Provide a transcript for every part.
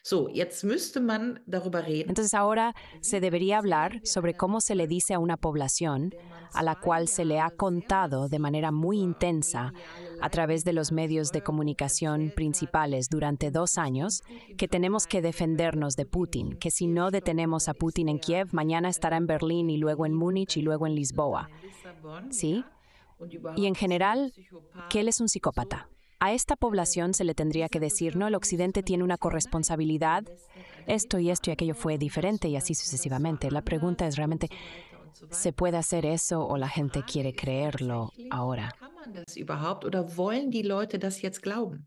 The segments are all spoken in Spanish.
So, jetzt müsste man darüber reden. Entonces ahora se debería hablar sobre cómo se le dice a una población a la cual se le ha contado de manera muy intensa a través de los medios de comunicación principales durante 2 años que tenemos que defendernos de Putin, que si no detenemos a Putin en Kiev, mañana estará en Berlín y luego en Múnich y luego en Lisboa. ¿Sí? Y en general, que él es un psicópata. A esta población se le tendría que decir, no, el Occidente tiene una corresponsabilidad, esto y aquello fue diferente y así sucesivamente. La pregunta es realmente, ¿se puede hacer eso o la gente quiere creerlo ahora? Kann man das überhaupt oder wollen die Leute das jetzt glauben?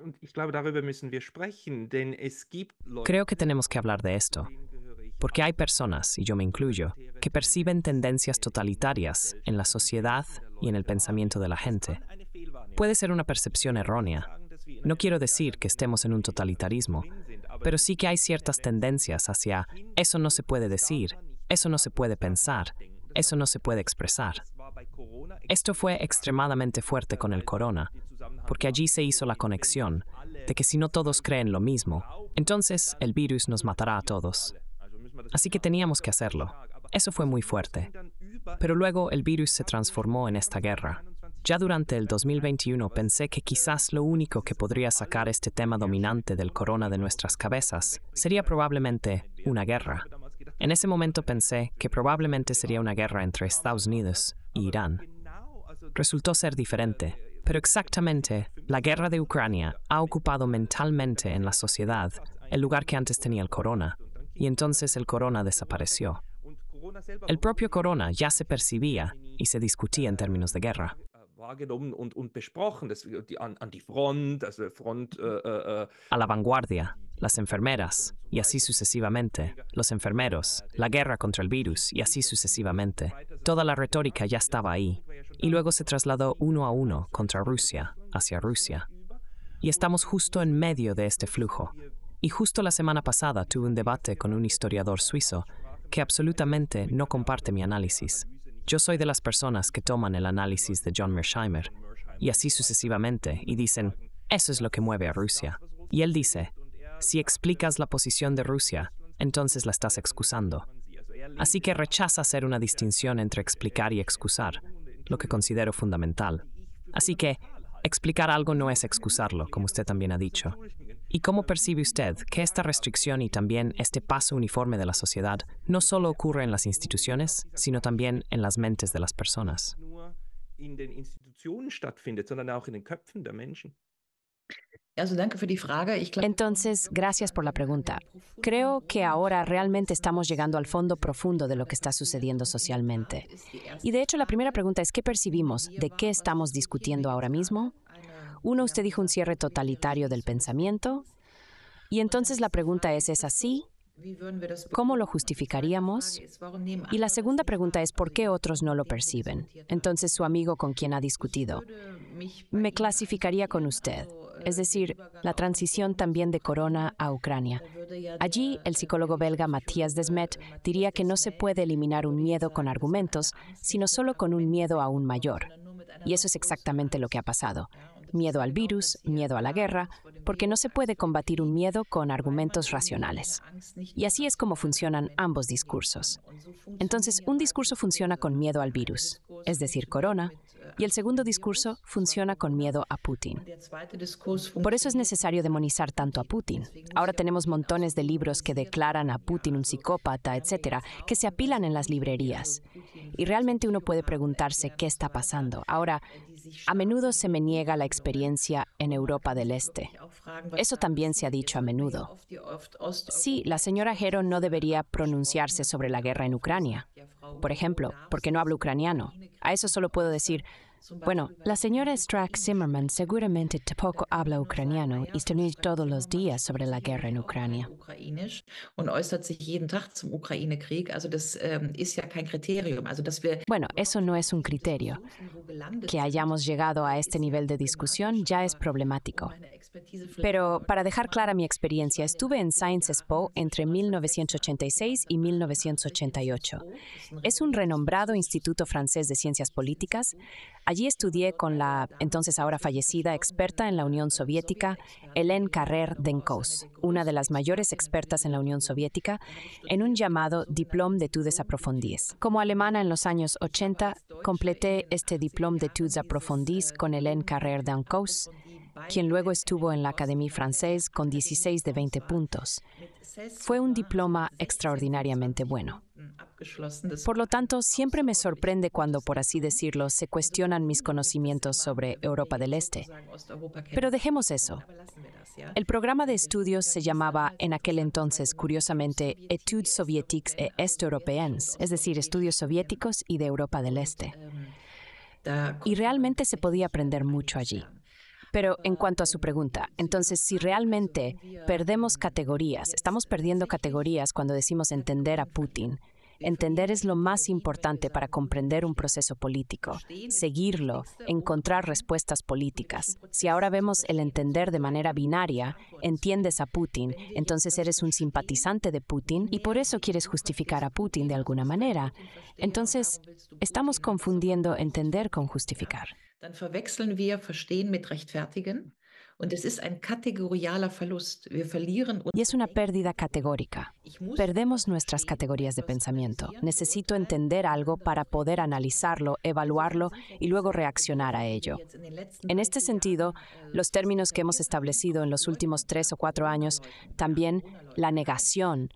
Und ich glaube, darüber müssen wir sprechen, denn es gibt Leute, Creo que tenemos que hablar de esto, denen gehöre ich porque hay personas, y yo me incluyo, que perciben tendencias totalitarias en la sociedad y en el pensamiento de la gente. eine Fehlwahrnehmung Puede ser una percepción errónea. sagen, dass wir in No quiero decir que estemos en un totalitarismo, pero sí que hay ciertas tendencias hacia eso no se puede decir, eso no se puede pensar, eso no se puede expresar. war bei Corona Esto fue extremadamente fuerte con el corona, porque allí se hizo la conexión de que si no todos creen lo mismo, entonces el virus nos matará a todos. also müssen wir das Así que teníamos que hacerlo. Eso fue muy fuerte. dann über Pero luego el virus se transformó en esta guerra. Ya durante el 2021 pensé que quizás lo único que podría sacar este tema dominante del corona de nuestras cabezas sería probablemente una guerra. En ese momento pensé que probablemente sería una guerra entre Estados Unidos y Irán. genau, also Resultó ser diferente, pero exactamente la guerra de Ucrania ha ocupado mentalmente en la sociedad el lugar que antes tenía el corona, y entonces el corona desapareció. und Corona selber El propio corona ya se percibía y se discutía en términos de guerra. wahrgenommen und besprochen, das, an die Front, also Front, A la vanguardia, las enfermeras, y así sucesivamente, los enfermeros, la guerra contra el virus, y así sucesivamente. Toda la retórica ya estaba ahí, y luego se trasladó uno a uno contra Rusia, hacia Rusia. Y estamos justo en medio de este flujo. Y justo la semana pasada tuve un debate con un historiador suizo que absolutamente no comparte mi análisis. Yo soy de las personas que toman el análisis de John Mearsheimer, y así sucesivamente, y dicen, eso es lo que mueve a Rusia. Y él dice, si explicas la posición de Rusia, entonces la estás excusando. Así que rechaza hacer una distinción entre explicar y excusar, lo que considero fundamental. Así que, explicar algo no es excusarlo, como usted también ha dicho. ¿Y cómo percibe usted que esta restricción y también este paso uniforme de la sociedad no solo ocurre en las instituciones, sino también en las mentes de las personas? nur in den Institutionen stattfindet, sondern auch in den Köpfen der Menschen? Also danke für die Frage. Ich glaube, Entonces, gracias por la pregunta. Creo que ahora realmente estamos llegando al fondo profundo de lo que está sucediendo socialmente. Y de hecho, la primera pregunta es, ¿qué percibimos? ¿De qué estamos discutiendo ahora mismo? Uno, usted dijo un cierre totalitario del pensamiento. Y entonces la pregunta ¿es así? wie würden wir das ¿Cómo lo justificaríamos? Y la segunda pregunta es, ¿por qué otros no lo perciben? Entonces, su amigo con quien ha discutido, me clasificaría con usted. Es decir, la transición también de Corona a Ucrania. Allí, el psicólogo belga Matthias Desmet diría que no se puede eliminar un miedo con argumentos, sino solo con un miedo aún mayor. Y eso es exactamente lo que ha pasado. Miedo al virus, miedo a la guerra, porque no se puede combatir un miedo con argumentos racionales. Y así es como funcionan ambos discursos. Entonces, un discurso funciona con miedo al virus, es decir, corona, y el segundo discurso funciona con miedo a Putin. Por eso es necesario demonizar tanto a Putin. Ahora tenemos montones de libros que declaran a Putin un psicópata, etcétera, que se apilan en las librerías. Y realmente uno puede preguntarse qué está pasando. Ahora, a menudo se me niega la experiencia en Europa del Este. Eso también se ha dicho a menudo. Sí, la señora Hero no debería pronunciarse sobre la guerra en Ucrania. Por ejemplo, porque no hablo ucraniano. A eso solo puedo decir, Bueno, la señora Strack-Zimmerman seguramente tampoco habla ucraniano y estudia todos los días sobre la guerra en Ucrania. Bueno, eso no es un criterio. Que hayamos llegado a este nivel de discusión ya es problemático. Pero para dejar clara mi experiencia, estuve en Sciences Po entre 1986 y 1988. Es un renombrado instituto francés de ciencias políticas. Allí estudié con la, entonces ahora fallecida, experta en la Unión Soviética, Hélène Carrère-Denckhaus, una de las mayores expertas en la Unión Soviética, en un llamado Diplôme d'études approfondies. Como alemana en los años 80, completé este Diplôme d'études approfondies con Hélène Carrère-Denckhaus, quien luego estuvo en la Académie Française con 16 de 20 puntos. Fue un diploma extraordinariamente bueno. Por lo tanto, siempre me sorprende cuando, por así decirlo, se cuestionan mis conocimientos sobre Europa del Este. Pero dejemos eso. El programa de estudios se llamaba en aquel entonces, curiosamente, Études soviétiques et est-européennes, es decir, estudios soviéticos y de Europa del Este. Y realmente se podía aprender mucho allí. Pero en cuanto a su pregunta, entonces, si realmente perdemos categorías, estamos perdiendo categorías cuando decimos entender a Putin. Entender es lo más importante para comprender un proceso político, seguirlo, encontrar respuestas políticas. Si ahora vemos el entender de manera binaria, entiendes a Putin, entonces eres un simpatizante de Putin y por eso quieres justificar a Putin de alguna manera. Entonces, estamos confundiendo entender con justificar. Dann verwechseln wir Verstehen mit Rechtfertigen und es ist ein kategorialer Verlust. Wir verlieren Y es una pérdida categórica. Perdemos nuestras categorías de pensamiento. Necesito entender algo para poder analizarlo, evaluarlo y luego reaccionar a ello. En este sentido, los términos que hemos establecido en los últimos 3 o 4 años, también la negación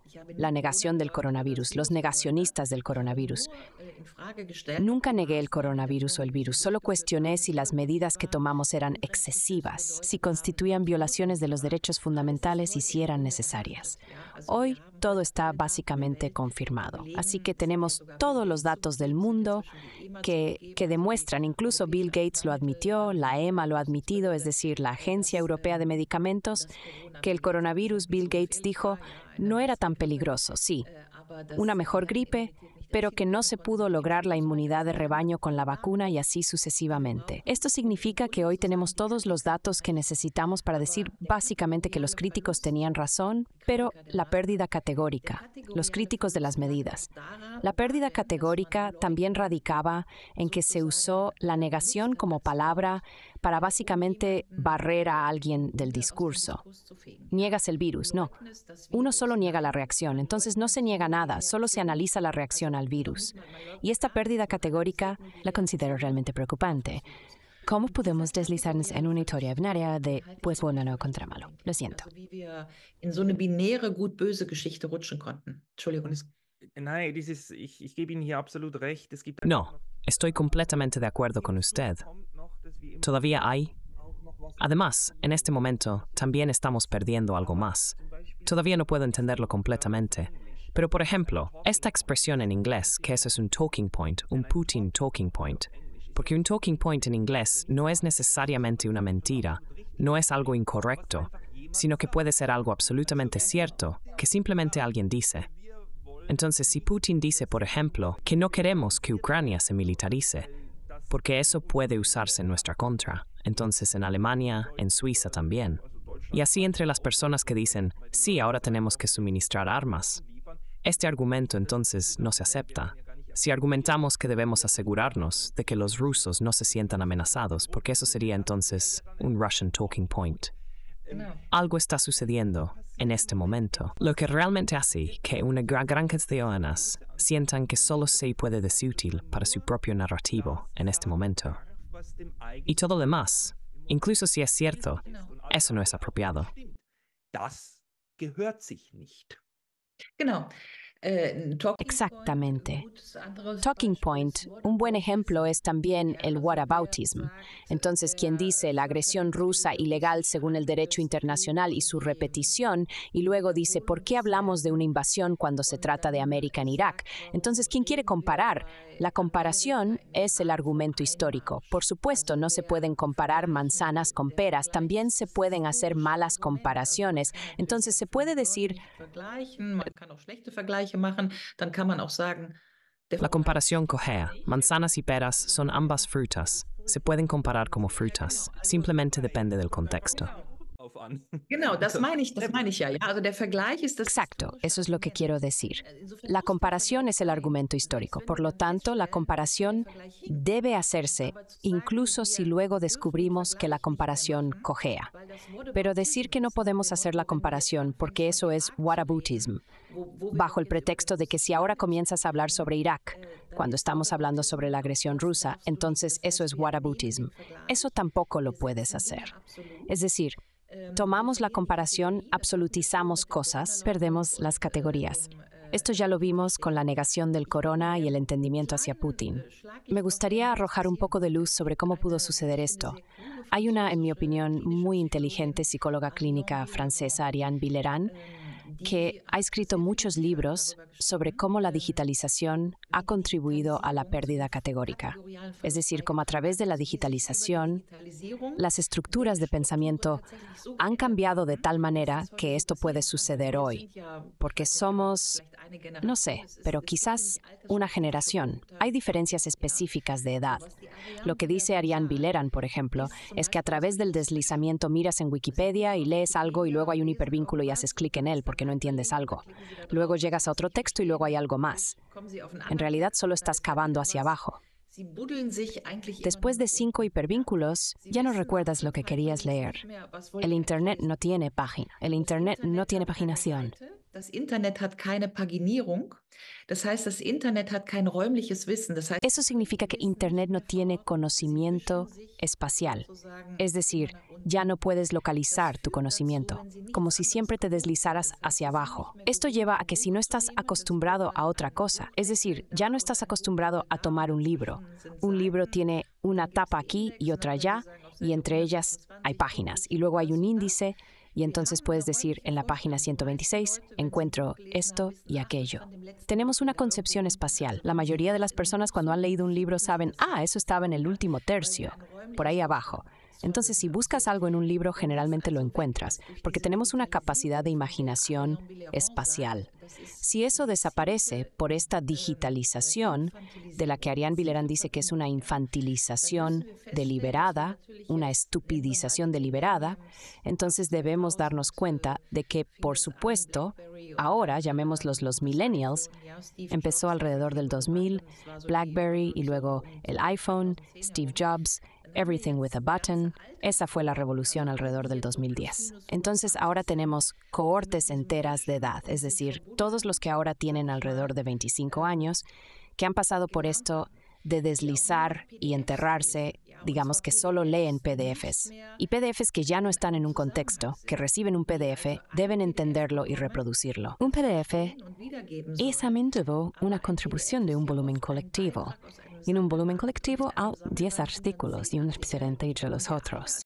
del coronavirus, los negacionistas del coronavirus. Nunca negué el coronavirus o el virus, solo cuestioné si las medidas que tomamos eran excesivas, si constituían violaciones de los derechos fundamentales y si eran necesarias. Hoy todo está básicamente confirmado, así que tenemos todos los datos del mundo que demuestran, incluso Bill Gates lo admitió, la EMA lo ha admitido, es decir, la Agencia Europea de Medicamentos, que el coronavirus, Bill Gates dijo, no era tan peligroso, sí, una mejor gripe, pero que no se pudo lograr la inmunidad de rebaño con la vacuna y así sucesivamente. Esto significa que hoy tenemos todos los datos que necesitamos para decir básicamente que los críticos tenían razón, pero la pérdida categórica, los críticos de las medidas. La pérdida categórica también radicaba en que se usó la negación como palabra para básicamente barrer a alguien del discurso. Niegas el virus, no. Uno solo niega la reacción, entonces no se niega nada, solo se analiza la reacción al virus. Y esta pérdida categórica la considero realmente preocupante. ¿Cómo podemos deslizarnos en una historia binaria de pues bueno, no contra malo? Lo siento. In so eine binäre gut-böse Geschichte rutschen konnten. Entschuldigung. Nein, ich gebe Ihnen hier absolut recht. Es gibt No, estoy completamente de acuerdo con usted. Todavía hay. Además, en este momento, también estamos perdiendo algo más. Todavía no puedo entenderlo completamente. Pero, por ejemplo, esta expresión en inglés, que eso es un talking point, un Putin talking point. Porque un talking point en inglés no es necesariamente una mentira, no es algo incorrecto, sino que puede ser algo absolutamente cierto, que simplemente alguien dice. Entonces, si Putin dice, por ejemplo, que no queremos que Ucrania se militarice, porque eso puede usarse en nuestra contra, entonces en Alemania, en Suiza también. Y así entre las personas que dicen, sí, ahora tenemos que suministrar armas. Este argumento entonces no se acepta. Si argumentamos que debemos asegurarnos de que los rusos no se sientan amenazados, porque eso sería entonces un Russian talking point. Algo está sucediendo en este momento, lo que realmente hace que una gran cantidad de ciudadanos sientan que solo se puede decir útil para su propio narrativo en este momento. Y todo lo demás, incluso si es cierto, eso no es apropiado. Das gehört sich nicht. Genau. Exactamente. Talking point, un buen ejemplo es también el whataboutism. Entonces, quien dice la agresión rusa ilegal según el derecho internacional y su repetición, y luego dice, ¿por qué hablamos de una invasión cuando se trata de América en Irak? Entonces, ¿quién quiere comparar? La comparación es el argumento histórico. Por supuesto, no se pueden comparar manzanas con peras, también se pueden hacer malas comparaciones. Entonces, se puede decir... La comparación cojea. Manzanas y peras son ambas frutas. Se pueden comparar como frutas. Simplemente depende del contexto. Genau, das meine ich ja. Also der Vergleich ist das. Exacto, eso es lo que quiero decir. La comparación es el argumento histórico. Por lo tanto, la comparación debe hacerse, incluso si luego descubrimos que la comparación cojea. Pero decir que no podemos hacer la comparación porque eso es whataboutism, bajo el pretexto de que si ahora comienzas a hablar sobre Irak, cuando estamos hablando sobre la agresión rusa, entonces eso es whataboutism. Eso tampoco lo puedes hacer. Es decir, tomamos la comparación, absolutizamos cosas, perdemos las categorías. Esto ya lo vimos con la negación del corona y el entendimiento hacia Putin. Me gustaría arrojar un poco de luz sobre cómo pudo suceder esto. Hay una, en mi opinión, muy inteligente psicóloga clínica francesa, Ariane Billerand, que ha escrito muchos libros sobre cómo la digitalización ha contribuido a la pérdida categórica. Es decir, cómo a través de la digitalización, las estructuras de pensamiento han cambiado de tal manera que esto puede suceder hoy. Porque somos, no sé, pero quizás una generación. Hay diferencias específicas de edad. Lo que dice Ariane Billerand, por ejemplo, es que a través del deslizamiento miras en Wikipedia y lees algo y luego hay un hipervínculo y haces clic en él porque no entiendes algo. Luego llegas a otro texto y luego hay algo más. En realidad solo estás cavando hacia abajo. Después de 5 hipervínculos, ya no recuerdas lo que querías leer. El Internet no tiene página. El Internet no tiene paginación. Das Internet hat keine Paginierung. Das heißt, das Internet hat kein räumliches Wissen. Das heißt, eso significa que Internet no tiene conocimiento espacial. Es decir, ya no puedes localizar tu conocimiento, como si siempre te deslizaras hacia abajo. Esto lleva a que si no estás acostumbrado a otra cosa, es decir, ya no estás acostumbrado a tomar un libro. Un libro tiene una tapa aquí y otra allá, y entre ellas hay páginas, y luego hay un índice. Y entonces puedes decir, en la página 126, encuentro esto y aquello. Tenemos una concepción espacial. La mayoría de las personas cuando han leído un libro saben, eso estaba en el último tercio, por ahí abajo. Entonces, si buscas algo en un libro, generalmente lo encuentras, porque tenemos una capacidad de imaginación espacial. Si eso desaparece por esta digitalización, de la que Ariane Billerand dice que es una infantilización deliberada, una estupidización deliberada, entonces debemos darnos cuenta de que, por supuesto, ahora, llamémoslos los millennials, empezó alrededor del 2000, BlackBerry y luego el iPhone, Steve Jobs, Everything with a Button. Esa fue la revolución alrededor del 2010. Entonces ahora tenemos cohortes enteras de edad, es decir, todos los que ahora tienen alrededor de 25 años, que han pasado por esto de deslizar y enterrarse, digamos que solo leen PDFs. Y PDFs que ya no están en un contexto, que reciben un PDF, deben entenderlo y reproducirlo. Un PDF es a menudo una contribución de un volumen colectivo. Y en un volumen colectivo hay 10 artículos y unos diferentes de los otros.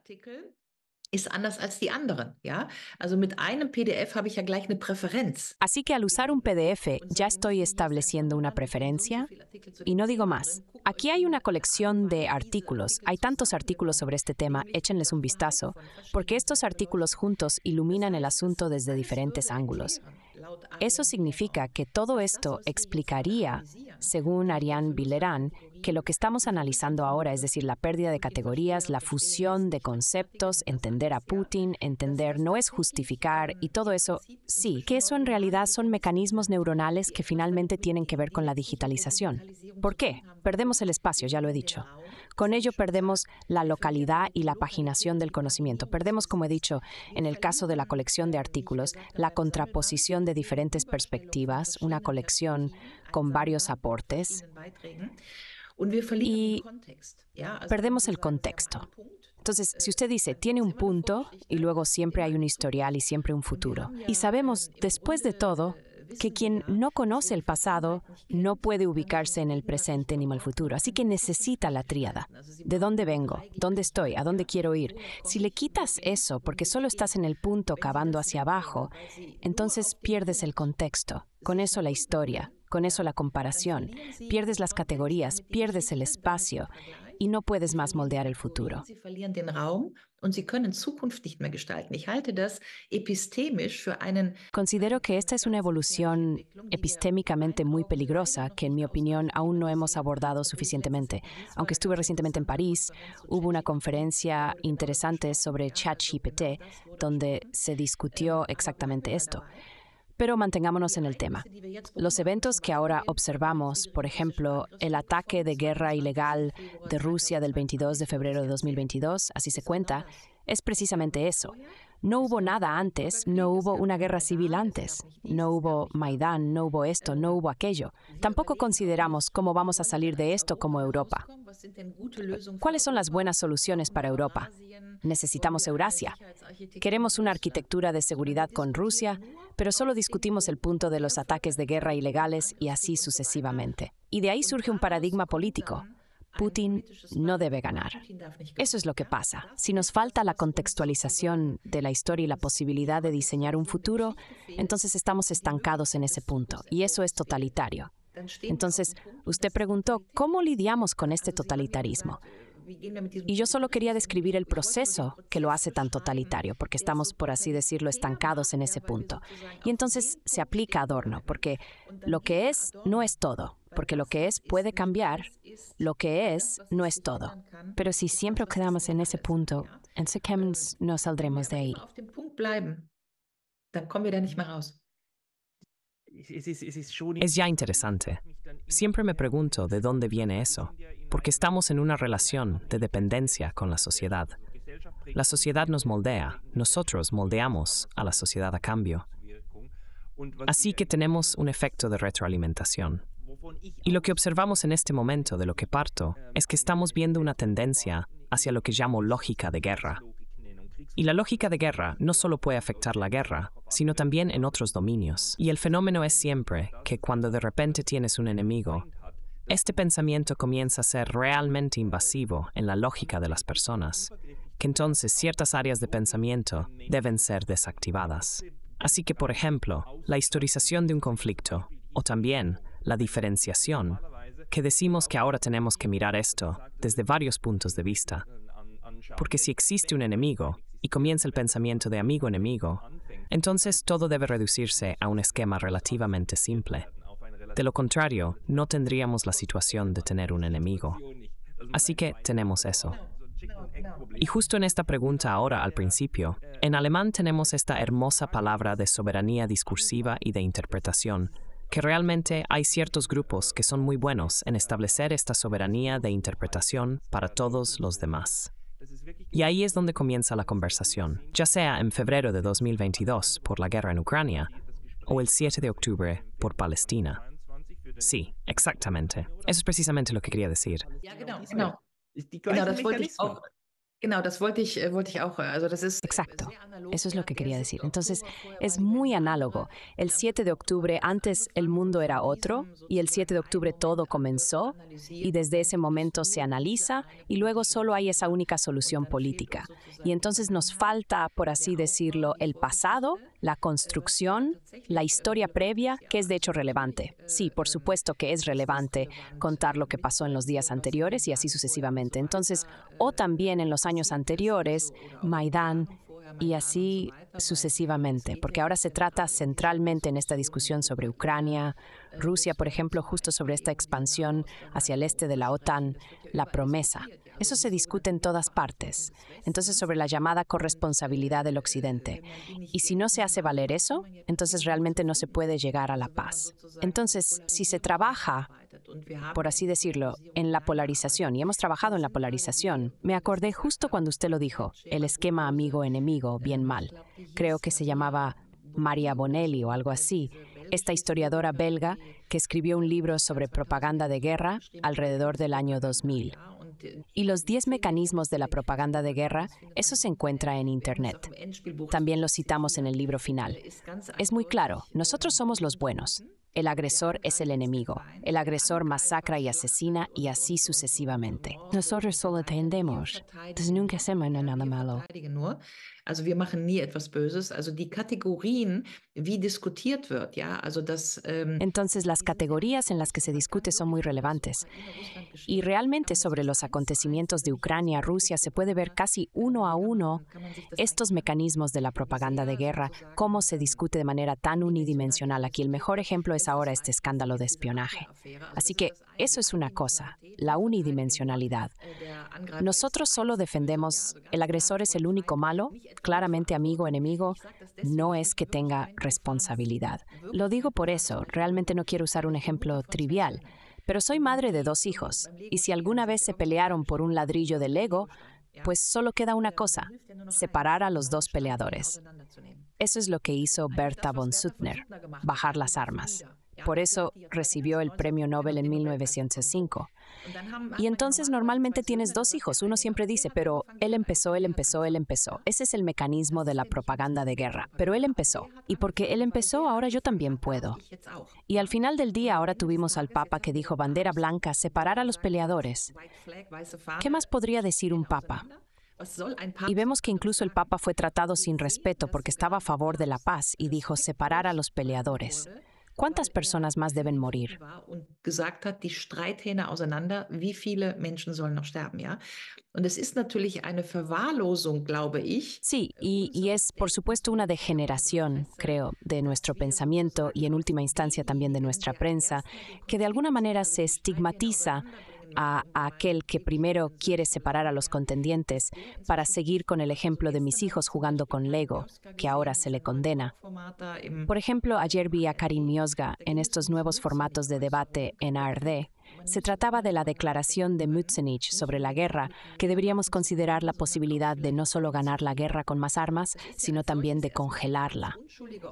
Ist anders als die anderen, ja? Also mit einem PDF habe ich ja gleich eine Präferenz. Así que al usar un PDF ya estoy estableciendo una preferencia y no digo más. Aquí hay una colección de artículos. Hay tantos artículos sobre este tema, échenles un vistazo, porque estos artículos juntos iluminan el asunto desde diferentes ángulos. Eso significa que todo esto explicaría, según Ariane Billerand, que lo que estamos analizando ahora, es decir, la pérdida de categorías, la fusión de conceptos, entender a Putin, entender no es justificar y todo eso, sí, que eso en realidad son mecanismos neuronales que finalmente tienen que ver con la digitalización. ¿Por qué? Perdemos el espacio, ya lo he dicho. Con ello perdemos la localidad y la paginación del conocimiento. Perdemos, como he dicho, en el caso de la colección de artículos, la contraposición de diferentes perspectivas, una colección con varios aportes, y perdemos el contexto. Entonces, si usted dice, tiene un punto y luego siempre hay un historial y siempre un futuro. Y sabemos, después de todo, que quien no conoce el pasado no puede ubicarse en el presente ni en el futuro, así que necesita la tríada. ¿De dónde vengo? ¿Dónde estoy? ¿A dónde quiero ir? Si le quitas eso porque solo estás en el punto cavando hacia abajo, entonces pierdes el contexto, con eso la historia, con eso la comparación, pierdes las categorías, pierdes el espacio y no puedes más moldear el futuro. Considero que esta es una evolución epistémicamente muy peligrosa que, en mi opinión, aún no hemos abordado suficientemente. Aunque estuve recientemente en París, hubo una conferencia interesante sobre ChatGPT donde se discutió exactamente esto. Pero mantengámonos en el tema. Los eventos que ahora observamos, por ejemplo, el ataque de guerra ilegal de Rusia del 22 de febrero de 2022, así se cuenta, es precisamente eso. No hubo nada antes, no hubo una guerra civil antes, no hubo Maidán, no hubo esto, no hubo aquello. Tampoco consideramos cómo vamos a salir de esto como Europa. ¿Cuáles son las buenas soluciones para Europa? Necesitamos Eurasia. Queremos una arquitectura de seguridad con Rusia, pero solo discutimos el punto de los ataques de guerra ilegales y así sucesivamente. Y de ahí surge un paradigma político. Putin no debe ganar. Eso es lo que pasa. Si nos falta la contextualización de la historia y la posibilidad de diseñar un futuro, entonces estamos estancados en ese punto, y eso es totalitario. Entonces, usted preguntó, ¿cómo lidiamos con este totalitarismo? Y yo solo quería describir el proceso que lo hace tan totalitario, porque estamos, por así decirlo, estancados en ese punto. Y entonces se aplica Adorno, porque lo que es no es todo, porque lo que es puede cambiar, lo que es no es todo. Pero si siempre quedamos en ese punto, entonces no saldremos de ahí. Es ya interesante. Siempre me pregunto de dónde viene eso, porque estamos en una relación de dependencia con la sociedad. La sociedad nos moldea, nosotros moldeamos a la sociedad a cambio. Así que tenemos un efecto de retroalimentación. Y lo que observamos en este momento de lo que parto es que estamos viendo una tendencia hacia lo que llamo lógica de guerra. Y la lógica de guerra no solo puede afectar la guerra, sino también en otros dominios. Y el fenómeno es siempre que cuando de repente tienes un enemigo, este pensamiento comienza a ser realmente invasivo en la lógica de las personas, que entonces ciertas áreas de pensamiento deben ser desactivadas. Así que, por ejemplo, la historización de un conflicto, o también la diferenciación, que decimos que ahora tenemos que mirar esto desde varios puntos de vista. Porque si existe un enemigo y comienza el pensamiento de amigo-enemigo, entonces todo debe reducirse a un esquema relativamente simple. De lo contrario, no tendríamos la situación de tener un enemigo. Así que tenemos eso. Y justo en esta pregunta ahora al principio, en alemán tenemos esta hermosa palabra de soberanía discursiva y de interpretación, que realmente hay ciertos grupos que son muy buenos en establecer esta soberanía de interpretación para todos los demás. Y ahí es donde comienza la conversación, ya sea en febrero de 2022 por la guerra en Ucrania o el 7 de octubre por Palestina. Sí, exactamente. Eso es precisamente lo que quería decir. Exacto, eso es lo que quería decir. Entonces, es muy análogo. El 7 de octubre, antes el mundo era otro, y el 7 de octubre todo comenzó, y desde ese momento se analiza, y luego solo hay esa única solución política. Y entonces nos falta, por así decirlo, el pasado, la construcción, la historia previa, que es de hecho relevante. Sí, por supuesto que es relevante contar lo que pasó en los días anteriores y así sucesivamente. Entonces, o también en los años anteriores, Maidán, y así sucesivamente, porque ahora se trata centralmente en esta discusión sobre Ucrania, Rusia, por ejemplo, justo sobre esta expansión hacia el este de la OTAN, la promesa. Eso se discute en todas partes. Entonces, sobre la llamada corresponsabilidad del Occidente. Y si no se hace valer eso, entonces realmente no se puede llegar a la paz. Entonces, si se trabaja, por así decirlo, en la polarización, y hemos trabajado en la polarización, me acordé justo cuando usted lo dijo, el esquema amigo-enemigo, bien-mal. Creo que se llamaba Maria Bonelli o algo así, esta historiadora belga que escribió un libro sobre propaganda de guerra alrededor del año 2000. Y los 10 mecanismos de la propaganda de guerra, eso se encuentra en Internet. También lo citamos en el libro final. Es muy claro, nosotros somos los buenos. El agresor es el enemigo. El agresor masacra y asesina y así sucesivamente. Nosotros solo defendemos. Nunca hacemos nada malo. Also wir machen nie etwas Böses. Also die Kategorien, wie diskutiert wird, ja, also das. Entonces las categorías en las que se discute son muy relevantes. Y realmente sobre los acontecimientos de Ucrania, Rusia, se puede ver casi uno a uno estos mecanismos de la propaganda de guerra, cómo se discute de manera tan unidimensional. Aquí el mejor ejemplo es ahora este escándalo de espionaje. Así que eso es una cosa, la unidimensionalidad. Nosotros solo defendemos, el agresor es el único malo, claramente amigo, enemigo, no es que tenga responsabilidad. Lo digo por eso, realmente no quiero usar un ejemplo trivial, pero soy madre de 2 hijos, y si alguna vez se pelearon por un ladrillo de Lego, pues solo queda una cosa, separar a los 2 peleadores. Eso es lo que hizo Bertha von Suttner, bajar las armas. Por eso recibió el premio Nobel en 1905. Y entonces normalmente tienes 2 hijos. Uno siempre dice, pero él empezó. Ese es el mecanismo de la propaganda de guerra. Pero él empezó. Y porque él empezó, ahora yo también puedo. Y al final del día, ahora tuvimos al Papa que dijo, bandera blanca, separar a los peleadores. ¿Qué más podría decir un Papa? Y vemos que incluso el Papa fue tratado sin respeto porque estaba a favor de la paz y dijo, separar a los peleadores. ¿Cuántas personas más deben morir? Gesagt hat, die Streithähne auseinander, wie viele Menschen sollen noch sterben, ja? Und es ist natürlich eine Verwahrlosung, glaube ich. Sí, y es por supuesto una degeneración, creo, de nuestro pensamiento y en última instancia también de nuestra prensa, que de alguna manera se estigmatiza a aquel que primero quiere separar a los contendientes para seguir con el ejemplo de mis hijos jugando con Lego, que ahora se le condena. Por ejemplo, ayer vi a Karin Miosga en estos nuevos formatos de debate en ARD. Se trataba de la declaración de Mützenich sobre la guerra, que deberíamos considerar la posibilidad de no solo ganar la guerra con más armas, sino también de congelarla.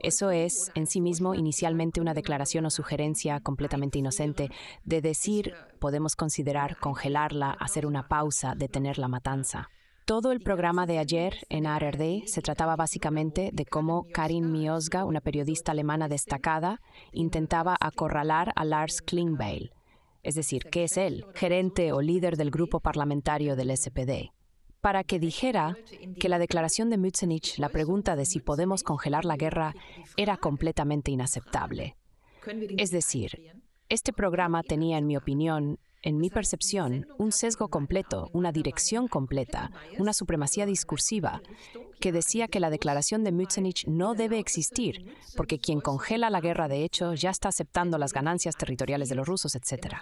Eso es, en sí mismo, inicialmente una declaración o sugerencia completamente inocente de decir, podemos considerar congelarla, hacer una pausa, detener la matanza. Todo el programa de ayer en ARD se trataba básicamente de cómo Karin Miosga, una periodista alemana destacada, intentaba acorralar a Lars Klingbeil. Es decir, ¿qué es él? Gerente o líder del grupo parlamentario del SPD. Para que dijera que la declaración de Mützenich, la pregunta de si podemos congelar la guerra, era completamente inaceptable. Es decir, este programa tenía, en mi opinión, en mi percepción, un sesgo completo, una dirección completa, una supremacía discursiva, que decía que la declaración de Mützenich no debe existir, porque quien congela la guerra, de hecho, ya está aceptando las ganancias territoriales de los rusos, etc.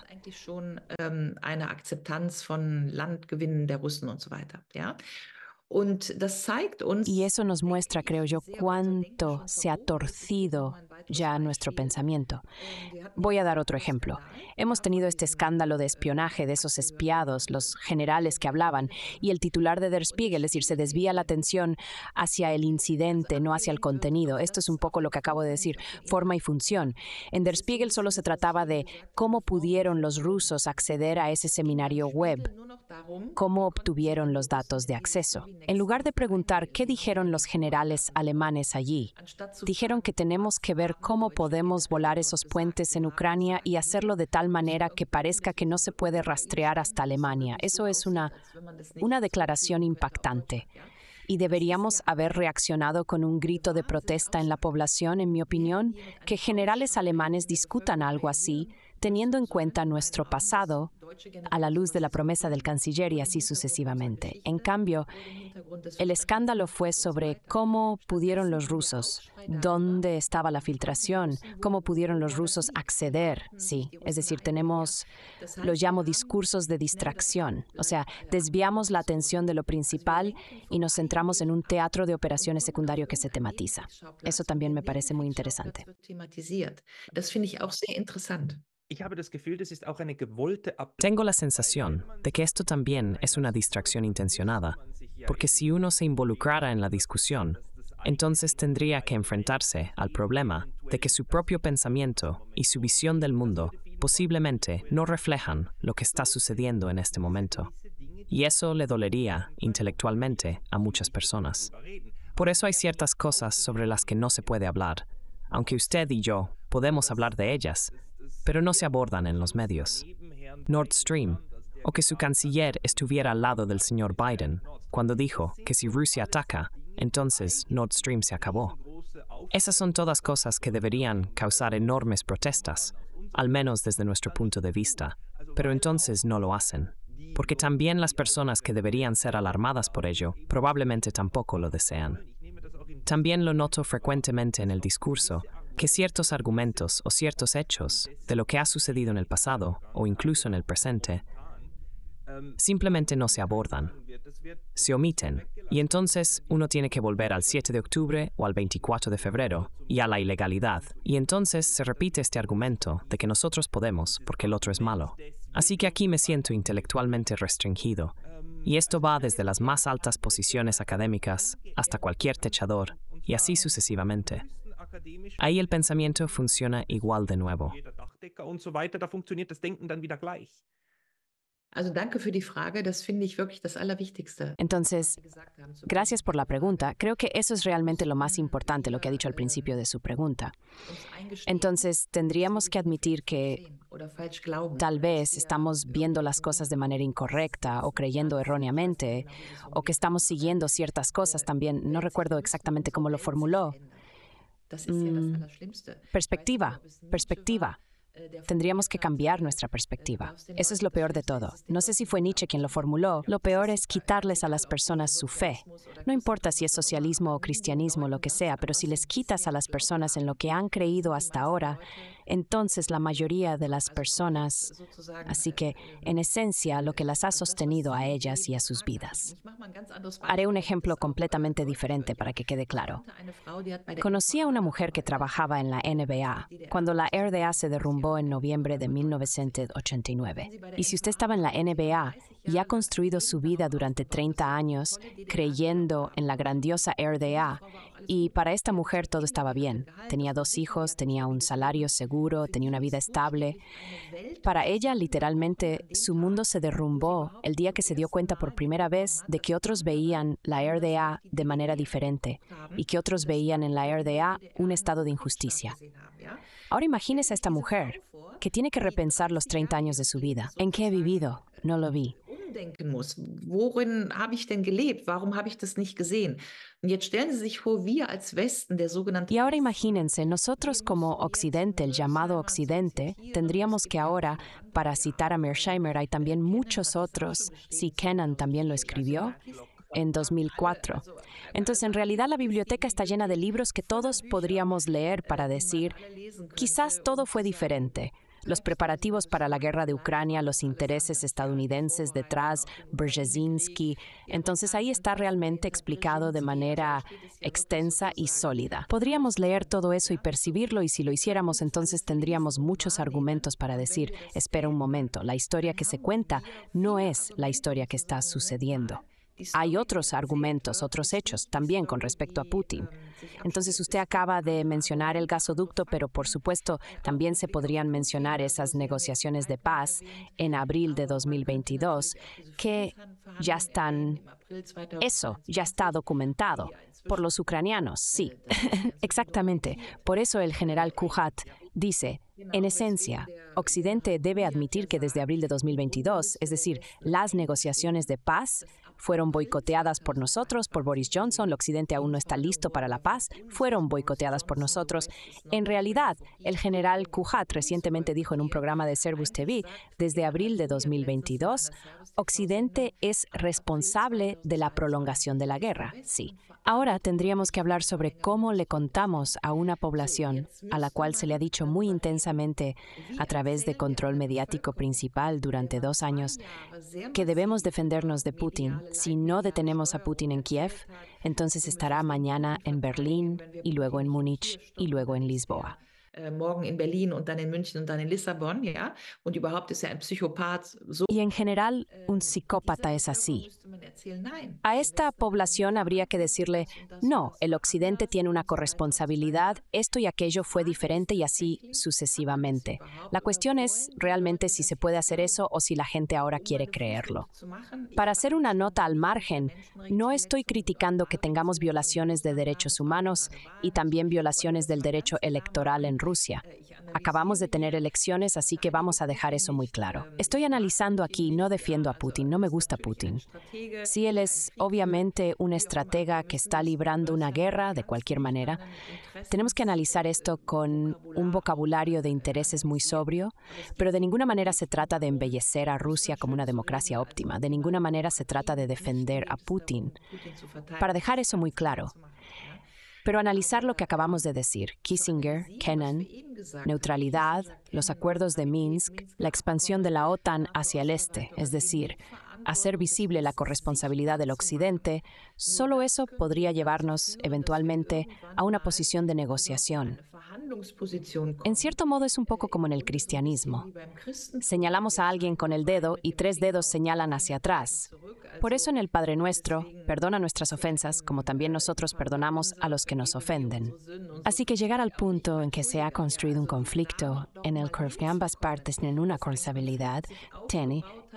Y eso nos muestra, creo yo, cuánto se ha torcido ya nuestro pensamiento. Voy a dar otro ejemplo. Hemos tenido este escándalo de espionaje de esos espiados, los generales que hablaban, y el titular de Der Spiegel, es decir, se desvía la atención hacia el incidente, no hacia el contenido. Esto es un poco lo que acabo de decir, forma y función. En Der Spiegel solo se trataba de cómo pudieron los rusos acceder a ese seminario web, cómo obtuvieron los datos de acceso. En lugar de preguntar qué dijeron los generales alemanes allí, dijeron que tenemos que ver cómo podemos volar esos puentes en Ucrania y hacerlo de tal manera que parezca que no se puede rastrear hasta Alemania. Eso es una declaración impactante. Y deberíamos haber reaccionado con un grito de protesta en la población, en mi opinión, que generales alemanes discutan algo así, teniendo en cuenta nuestro pasado, a la luz de la promesa del canciller y así sucesivamente. En cambio, el escándalo fue sobre cómo pudieron los rusos, dónde estaba la filtración, cómo pudieron los rusos acceder. Sí, es decir, tenemos, lo llamo discursos de distracción. O sea, desviamos la atención de lo principal y nos centramos en un teatro de operaciones secundario que se tematiza. Eso también me parece muy interesante. Das finde ich auch sehr interessant. Tengo la sensación de que esto también es una distracción intencionada, porque si uno se involucrara en la discusión, entonces tendría que enfrentarse al problema de que su propio pensamiento y su visión del mundo posiblemente no reflejan lo que está sucediendo en este momento. y eso le dolería intelectualmente a muchas personas. Por eso hay ciertas cosas sobre las que no se puede hablar, aunque usted y yo podemos hablar de ellas, pero no se abordan en los medios. Nord Stream, o que su canciller estuviera al lado del señor Biden, cuando dijo que si Rusia ataca, entonces Nord Stream se acabó. Esas son todas cosas que deberían causar enormes protestas, al menos desde nuestro punto de vista, pero entonces no lo hacen, porque también las personas que deberían ser alarmadas por ello probablemente tampoco lo desean. También lo noto frecuentemente en el discurso, que ciertos argumentos o ciertos hechos de lo que ha sucedido en el pasado o incluso en el presente simplemente no se abordan, se omiten, y entonces uno tiene que volver al 7 de octubre o al 24 de febrero y a la ilegalidad, y entonces se repite este argumento de que nosotros podemos porque el otro es malo. Así que aquí me siento intelectualmente restringido, y esto va desde las más altas posiciones académicas hasta cualquier techador, y así sucesivamente. Ahí el pensamiento funciona igual de nuevo. Also danke für die Frage, das finde ich wirklich das Allerwichtigste. Entonces, gracias por la pregunta. Creo que eso es realmente lo más importante, lo que ha dicho al principio de su pregunta. Entonces, tendríamos que admitir que tal vez estamos viendo las cosas de manera incorrecta o creyendo erróneamente, o que estamos siguiendo ciertas cosas también. No recuerdo exactamente cómo lo formuló. Perspectiva. Tendríamos que cambiar nuestra perspectiva. Eso es lo peor de todo. No sé si fue Nietzsche quien lo formuló. Lo peor es quitarles a las personas su fe. No importa si es socialismo o cristianismo, lo que sea, pero si les quitas a las personas en lo que han creído hasta ahora, entonces la mayoría de las personas, así que en esencia lo que las ha sostenido a ellas y a sus vidas. Haré un ejemplo completamente diferente para que quede claro. Conocí a una mujer que trabajaba en la NBA cuando la RDA se derrumbó en noviembre de 1989. Y si usted estaba en la NBA y ha construido su vida durante 30 años creyendo en la grandiosa RDA, y para esta mujer todo estaba bien. Tenía 2 hijos, tenía un salario seguro, tenía una vida estable. Para ella, literalmente, su mundo se derrumbó el día que se dio cuenta por primera vez de que otros veían la RDA de manera diferente y que otros veían en la RDA un estado de injusticia. Ahora imagínese a esta mujer que tiene que repensar los 30 años de su vida. ¿En qué he vivido? No lo vi. Denken muss. Worin habe ich denn gelebt? Warum habe ich das nicht gesehen? Und jetzt stellen Sie sich vor, wir als Westen, der sogenannte... Y ahora imagínense, nosotros como Occidente, el llamado Occidente, tendríamos que ahora, para citar a Mearsheimer, hay también muchos otros, si Kennan también lo escribió, en 2004. Entonces, en realidad, la biblioteca está llena de libros que todos podríamos leer para decir, quizás todo fue diferente. Los preparativos para la guerra de Ucrania, los intereses estadounidenses detrás, Brzezinski. Entonces ahí está realmente explicado de manera extensa y sólida. Podríamos leer todo eso y percibirlo, y si lo hiciéramos, entonces tendríamos muchos argumentos para decir, espera un momento, la historia que se cuenta no es la historia que está sucediendo. Hay otros argumentos, otros hechos también con respecto a Putin. Entonces usted acaba de mencionar el gasoducto, pero por supuesto también se podrían mencionar esas negociaciones de paz en abril de 2022 que ya están, eso ya está documentado por los ucranianos, sí, exactamente. Por eso el general Kujat dice, en esencia, Occidente debe admitir que desde abril de 2022, es decir, las negociaciones de paz fueron boicoteadas por nosotros, por Boris Johnson. El Occidente aún no está listo para la paz, fueron boicoteadas por nosotros. En realidad, el general Kujat recientemente dijo en un programa de Servus TV, desde abril de 2022, Occidente es responsable de la prolongación de la guerra, sí. Ahora tendríamos que hablar sobre cómo le contamos a una población a la cual se le ha dicho muy intensamente a través de control mediático principal durante 2 años que debemos defendernos de Putin. Si no detenemos a Putin en Kiev, entonces estará mañana en Berlín y luego en Múnich y luego en Lisboa. Morgen in Berlin und dann in München und dann in Lissabon, ja. Und überhaupt ist ein Psychopath so. Y en general, un psicópata es así. A esta población habría que decirle, no, el Occidente tiene una corresponsabilidad, esto y aquello fue diferente y así sucesivamente. La cuestión es realmente si se puede hacer eso o si la gente ahora quiere creerlo. Para hacer una nota al margen, no estoy criticando que tengamos violaciones de derechos humanos y también violaciones del derecho electoral en Rusia. Acabamos de tener elecciones, así que vamos a dejar eso muy claro. Estoy analizando aquí, no defiendo a Putin, no me gusta Putin. Sí, él es obviamente un estratega que está librando una guerra de cualquier manera. Tenemos que analizar esto con un vocabulario de intereses muy sobrio, pero de ninguna manera se trata de embellecer a Rusia como una democracia óptima. De ninguna manera se trata de defender a Putin. Para dejar eso muy claro. Pero analizar lo que acabamos de decir, Kissinger, Kennan, neutralidad, los acuerdos de Minsk, la expansión de la OTAN hacia el este, es decir, hacer visible la corresponsabilidad del Occidente, solo eso podría llevarnos, eventualmente, a una posición de negociación. En cierto modo es un poco como en el cristianismo. Señalamos a alguien con el dedo y 3 dedos señalan hacia atrás. Por eso en el Padre Nuestro, perdona nuestras ofensas, como también nosotros perdonamos a los que nos ofenden. Así que llegar al punto en que se ha construido un conflicto en el que ambas partes tienen una responsabilidad,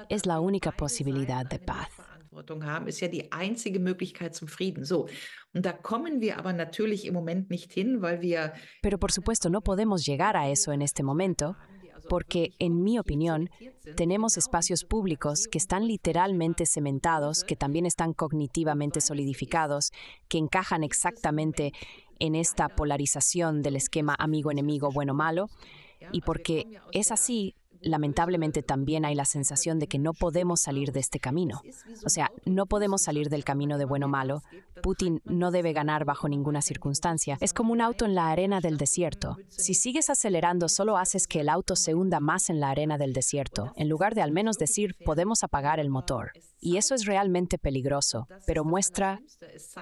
es la única posibilidad de paz. Haben, ist ja die einzige Möglichkeit zum Frieden. So, und da kommen wir aber natürlich im Moment nicht hin, weil wir... Pero por supuesto no podemos llegar a eso en este momento, porque, en mi opinión, tenemos espacios públicos que están literalmente cementados, que también están cognitivamente solidificados, que encajan exactamente en esta polarización del esquema amigo-enemigo, bueno-malo, y porque es así, lamentablemente también hay la sensación de que no podemos salir de este camino. O sea, no podemos salir del camino de bueno-malo. Putin no debe ganar bajo ninguna circunstancia. Es como un auto en la arena del desierto. Si sigues acelerando, solo haces que el auto se hunda más en la arena del desierto, en lugar de al menos decir, podemos apagar el motor. Y eso es realmente peligroso, pero muestra,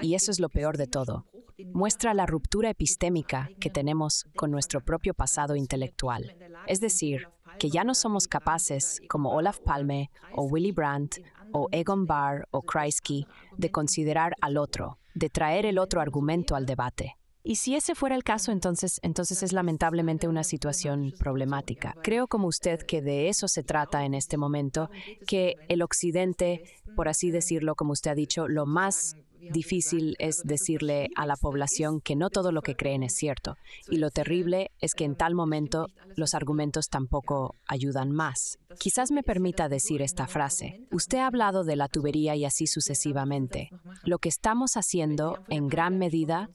y eso es lo peor de todo, muestra la ruptura epistémica que tenemos con nuestro propio pasado intelectual. Es decir, que ya no somos capaces, como Olaf Palme, o Willy Brandt, o Egon Bahr, o Kreisky, de considerar al otro, de traer el otro argumento al debate. Y si ese fuera el caso, entonces es lamentablemente una situación problemática. Creo como usted que de eso se trata en este momento, que el Occidente, por así decirlo, como usted ha dicho, lo más difícil es decirle a la población que no todo lo que creen es cierto. Y lo terrible es que en tal momento los argumentos tampoco ayudan más. Quizás me permita decir esta frase. Usted ha hablado de la tubería y así sucesivamente. Lo que estamos haciendo en gran medida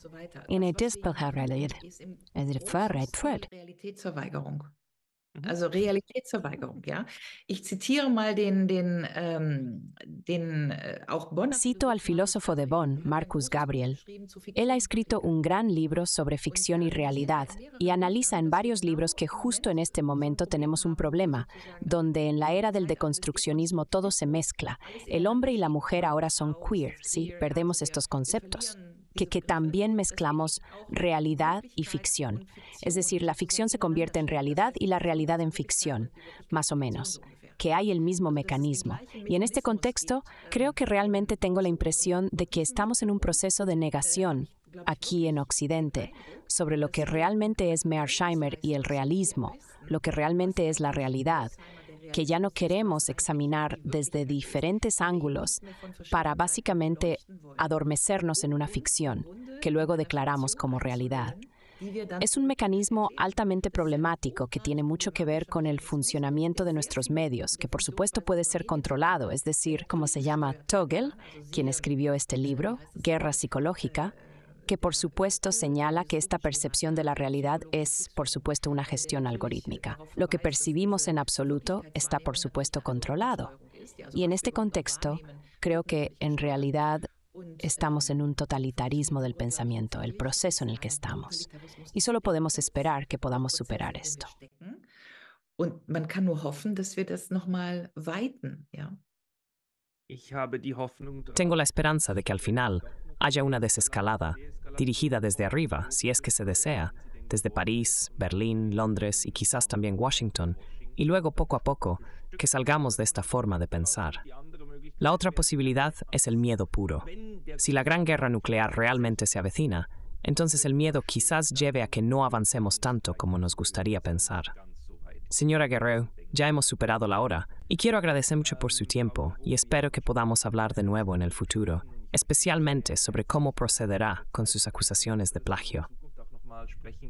Also Realitätsverweigerung, ja. Ich zitiere mal auch Bonn. Cito al filósofo de Bonn, Marcus Gabriel. Él ha escrito un gran libro sobre ficción y realidad y analiza en varios libros que justo en este momento tenemos un problema, donde en la era del deconstruccionismo todo se mezcla. El hombre y la mujer ahora son queer, ¿sí? Perdemos estos conceptos. Que también mezclamos realidad y ficción. Es decir, la ficción se convierte en realidad y la realidad en ficción, más o menos. Que hay el mismo mecanismo. Y en este contexto, creo que realmente tengo la impresión de que estamos en un proceso de negación aquí en Occidente sobre lo que realmente es Mearsheimer y el realismo, lo que realmente es la realidad, que ya no queremos examinar desde diferentes ángulos para básicamente adormecernos en una ficción que luego declaramos como realidad. Es un mecanismo altamente problemático que tiene mucho que ver con el funcionamiento de nuestros medios, que por supuesto puede ser controlado, es decir, como se llama Togel, quien escribió este libro, Guerra Psicológica, que por supuesto señala que esta percepción de la realidad es, por supuesto, una gestión algorítmica. Lo que percibimos en absoluto está, por supuesto, controlado. Y en este contexto, creo que en realidad estamos en un totalitarismo del pensamiento, el proceso en el que estamos. Y solo podemos esperar que podamos superar esto. Und man kann nur hoffen, dass wir das noch mal weiten, ja. Tengo la esperanza de que al final haya una desescalada, dirigida desde arriba, si es que se desea, desde París, Berlín, Londres y quizás también Washington, y luego poco a poco que salgamos de esta forma de pensar. La otra posibilidad es el miedo puro. Si la gran guerra nuclear realmente se avecina, entonces el miedo quizás lleve a que no avancemos tanto como nos gustaría pensar. Señora Guerrero, ya hemos superado la hora y quiero agradecer mucho por su tiempo y espero que podamos hablar de nuevo en el futuro, especialmente sobre cómo procederá con sus acusaciones de plagio.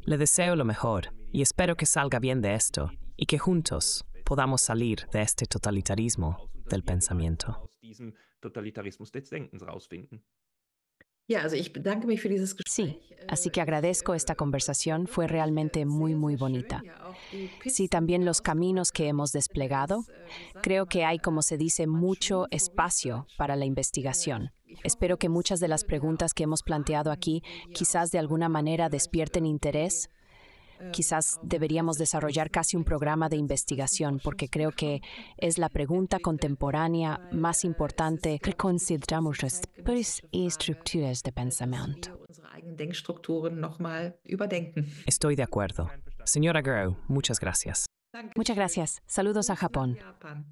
Le deseo lo mejor y espero que salga bien de esto y que juntos podamos salir de este totalitarismo del pensamiento. Ja, also ich bedanke mich für dieses Sí, Gespräch. así que agradezco esta conversación, fue realmente muy, muy bonita. Sí, también los caminos que hemos desplegado. Creo que hay, como se dice, mucho espacio para la investigación. Espero que muchas de las preguntas que hemos planteado aquí quizás de alguna manera despierten interés. Quizás deberíamos desarrollar casi un programa de investigación, porque creo que es la pregunta contemporánea más importante que consideramos las estructuras de pensamiento. Estoy de acuerdo. Señora Guerrero, muchas gracias. Muchas gracias. Saludos a Japón. Japan.